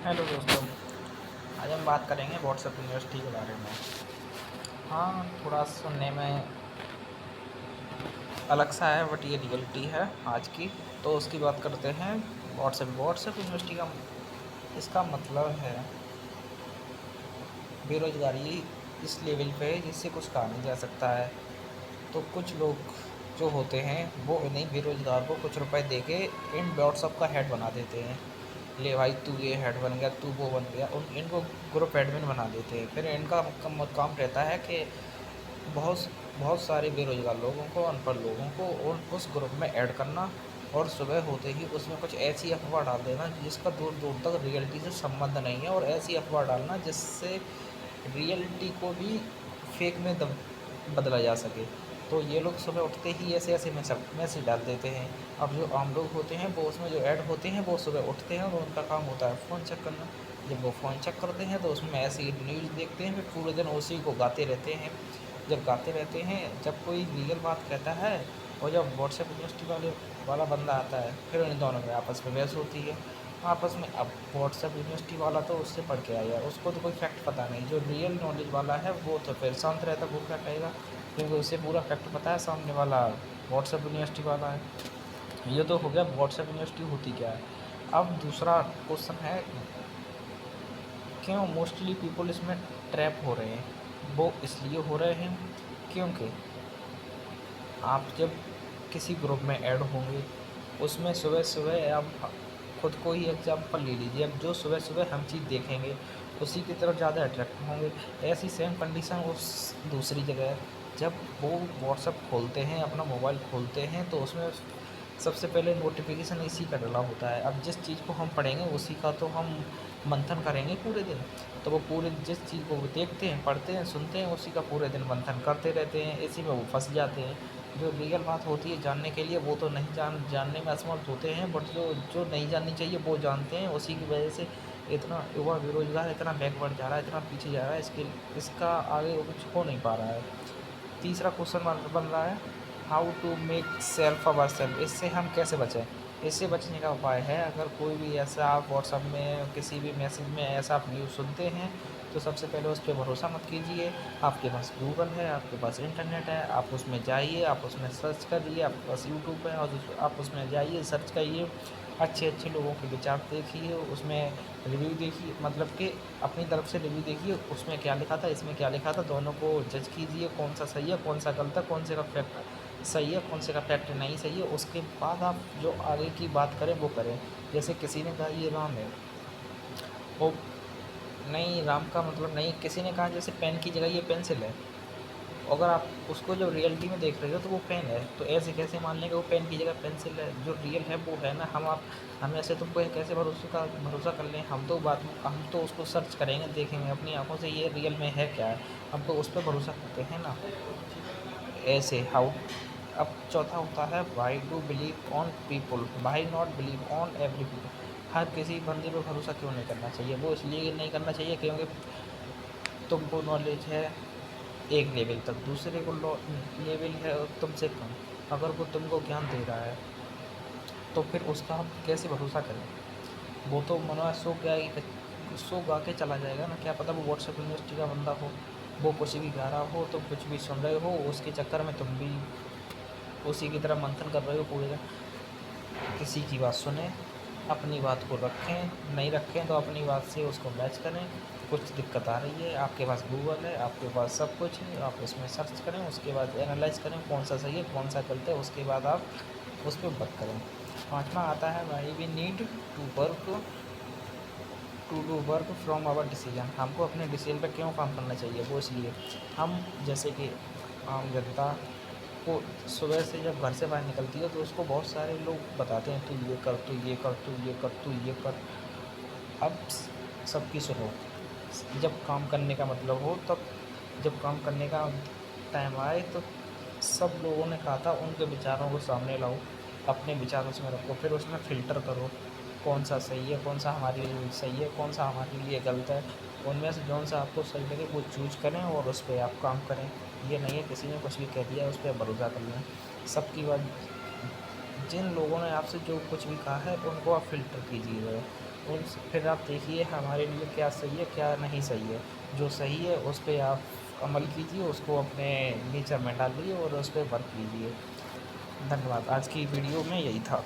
Hello दोस्तों। आज हम बात करेंगे व्हाट्सएप यूनिवर्सिटी के बारे में। हाँ, थोड़ा सुनने में अलग सा है बट ये रियलिटी है आज की। तो उसकी बात करते हैं। व्हाट्सएप यूनिवर्सिटी का इसका मतलब है बेरोज़गारी इस लेवल पे है जिससे कुछ कहा नहीं जा सकता है। तो कुछ लोग जो होते हैं वो इन्हीं बेरोज़गार को कुछ रुपए दे के इन व्हाट्सएप का हेड बना देते हैं। ले भाई तू ये हेड बन गया, तू वो बन गया, उन इनको ग्रुप एडमिन बना देते हैं। फिर इनका काम रहता है कि बहुत बहुत सारे बेरोज़गार लोगों को, अनपढ़ लोगों को उस ग्रुप में ऐड करना और सुबह होते ही उसमें कुछ ऐसी अफवाह डाल देना जिसका दूर दूर तक रियलिटी से संबंध नहीं है, और ऐसी अफवाह डालना जिससे रियलिटी को भी फेक में बदला जा सके। तो ये लोग सुबह उठते ही ऐसे ऐसे मैसेज डाल देते हैं। अब जो आम लोग होते हैं वो उसमें जो ऐड होते हैं वो सुबह उठते हैं और उनका काम होता है फ़ोन चेक करना। जब वो फ़ोन चेक करते हैं तो उसमें ऐसी न्यूज़ देखते हैं, फिर पूरे दिन उसी को गाते रहते हैं। जब गाते रहते हैं, जब कोई लीगल बात कहता है और जब व्हाट्सएप यूनिवर्सिटी वाला बंदा आता है, फिर इन दोनों में आपस में बहस होती है आपस में। अब व्हाट्सएप यूनिवर्सिटी वाला तो उससे पढ़ के आया, उसको तो कोई फैक्ट पता नहीं। जो रियल नॉलेज वाला है वो तो फिर शांत रहता, वो क्या कहेगा क्योंकि उसे पूरा फैक्ट पता है। सामने वाला व्हाट्सएप यूनिवर्सिटी वाला है। ये तो हो गया व्हाट्सएप यूनिवर्सिटी होती क्या है। अब दूसरा क्वेश्चन है, क्यों मोस्टली पीपल इसमें ट्रैप हो रहे हैं। वो इसलिए हो रहे हैं क्योंकि आप जब किसी ग्रुप में ऐड होंगे, उसमें सुबह सुबह आप खुद को ही एग्जाम्पल ले लीजिए। अब जो सुबह सुबह हम चीज़ देखेंगे उसी की तरफ ज़्यादा अट्रैक्ट होंगे। ऐसी सेम कंडीशन उस दूसरी जगह है। जब वो व्हाट्सएप खोलते हैं, अपना मोबाइल खोलते हैं, तो उसमें सबसे पहले नोटिफिकेशन इसी का डला होता है। अब जिस चीज़ को हम पढ़ेंगे उसी का तो हम मंथन करेंगे पूरे दिन। तो वो पूरे जिस चीज़ को वो देखते हैं, पढ़ते हैं, सुनते हैं, उसी का पूरे दिन मंथन करते रहते हैं। इसी में वो फंस जाते हैं। जो रियल बात होती है जानने के लिए वो तो नहीं जानने में असमर्थ होते हैं, बट जो जो नहीं जाननी चाहिए वो जानते हैं। उसी की वजह से इतना युवा बेरोजगार इतना बैकवर्ड जा रहा है, इतना पीछे जा रहा है। इसका आगे कुछ हो नहीं पा रहा है। तीसरा क्वेश्चन बन रहा है, how to make self our self. इससे हम कैसे बचें। इससे बचने का उपाय है, अगर कोई भी ऐसा आप व्हाट्सएप में किसी भी मैसेज में ऐसा आप न्यूज़ सुनते हैं तो सबसे पहले उस पर भरोसा मत कीजिए। आपके पास गूगल है, आपके पास इंटरनेट है, आप उसमें जाइए, आप उसमें सर्च करिए। आपके पास यूट्यूब है और आप उसमें जाइए, सर्च करिए, अच्छे अच्छे लोगों के विचार देखिए, उसमें रिव्यू देखिए, मतलब कि अपनी तरफ से रिव्यू देखिए, उसमें क्या लिखा था, इसमें क्या लिखा था, दोनों को जज कीजिए कौन सा सही है, कौन सा गलत है, कौन से का फैक्ट सही है, कौन से का फैक्ट नहीं सही है। उसके बाद आप जो आगे की बात करें वो करें। जैसे किसी ने कहा ये राम है, वो नहीं, राम का मतलब नहीं। किसी ने कहा जैसे पेन की जगह ये पेंसिल है, अगर आप उसको जो रियलिटी में देख रहे हो तो वो पेन है, तो ऐसे कैसे मान लेंगे वो पेन की जगह पेंसिल है। जो रियल है वो है ना। हम ऐसे तुमको कैसे भरोसा कर लें। हम तो उसको सर्च करेंगे, देखेंगे अपनी आंखों से ये रियल में है क्या है, हम तो उस पर भरोसा करते हैं ना। ऐसे हाउ। अब चौथा होता है, why do believe on people, why not believe on every people. हर किसी बंदे पर भरोसा क्यों नहीं करना चाहिए। वो इसलिए नहीं करना चाहिए क्योंकि तुमको नॉलेज है एक लेवल तक, दूसरे को लेवल है तुमसे कम। अगर वो तुमको ज्ञान दे रहा है तो फिर उसका हम कैसे भरोसा करें। वो तो मना सो गा के चला जाएगा ना। क्या पता वो व्हाट्सएप यूनिवर्सिटी का बंदा हो, वो कुछ भी गा रहा हो, तुम कुछ भी सुन रहे हो, उसके चक्कर में तुम भी उसी की तरह मंथन कर रहे हो पूरे दिन। किसी की बात सुने, अपनी बात को रखें, नहीं रखें तो अपनी बात से उसको मैच करें। कुछ दिक्कत आ रही है, आपके पास गूगल है, आपके पास सब कुछ है, आप उसमें सर्च करें, उसके बाद एनालाइज करें कौन सा सही है कौन सा गलत है, उसके बाद आप उस पर वर्क करें। पाँचवा आता है, why we need to do work from our decision. हमको अपने डिसीजन पर क्यों काम करना चाहिए। वो इसलिए हम जैसे कि आम जनता को सुबह से जब घर से बाहर निकलती है तो उसको बहुत सारे लोग बताते हैं, तू ये कर, तू ये कर, तू ये कर, तू ये कर। अब सबकी सुनो। जब काम करने का मतलब हो तब, जब काम करने का टाइम आए तो सब लोगों ने कहा था उनके विचारों को सामने लाओ, अपने विचार उसमें रखो, फिर उसमें फ़िल्टर करो कौन सा सही है, कौन सा हमारे लिए सही है, कौन सा हमारे लिए गलत है। उनमें से जौन सा आपको सही लगे वो चूज करें और उस पर आप काम करें। ये नहीं है किसी ने कुछ भी कह दिया उस पर भरोसा कर लें। सबकी बात, जिन लोगों ने आपसे जो कुछ भी कहा है उनको आप फ़िल्टर कीजिएगा। उन फिर आप देखिए हमारे लिए क्या सही है क्या नहीं सही है। जो सही है उस पे आप अमल कीजिए, उसको अपने नेचर में डालिए और उस पे वर्क कीजिए। धन्यवाद। आज की वीडियो में यही था।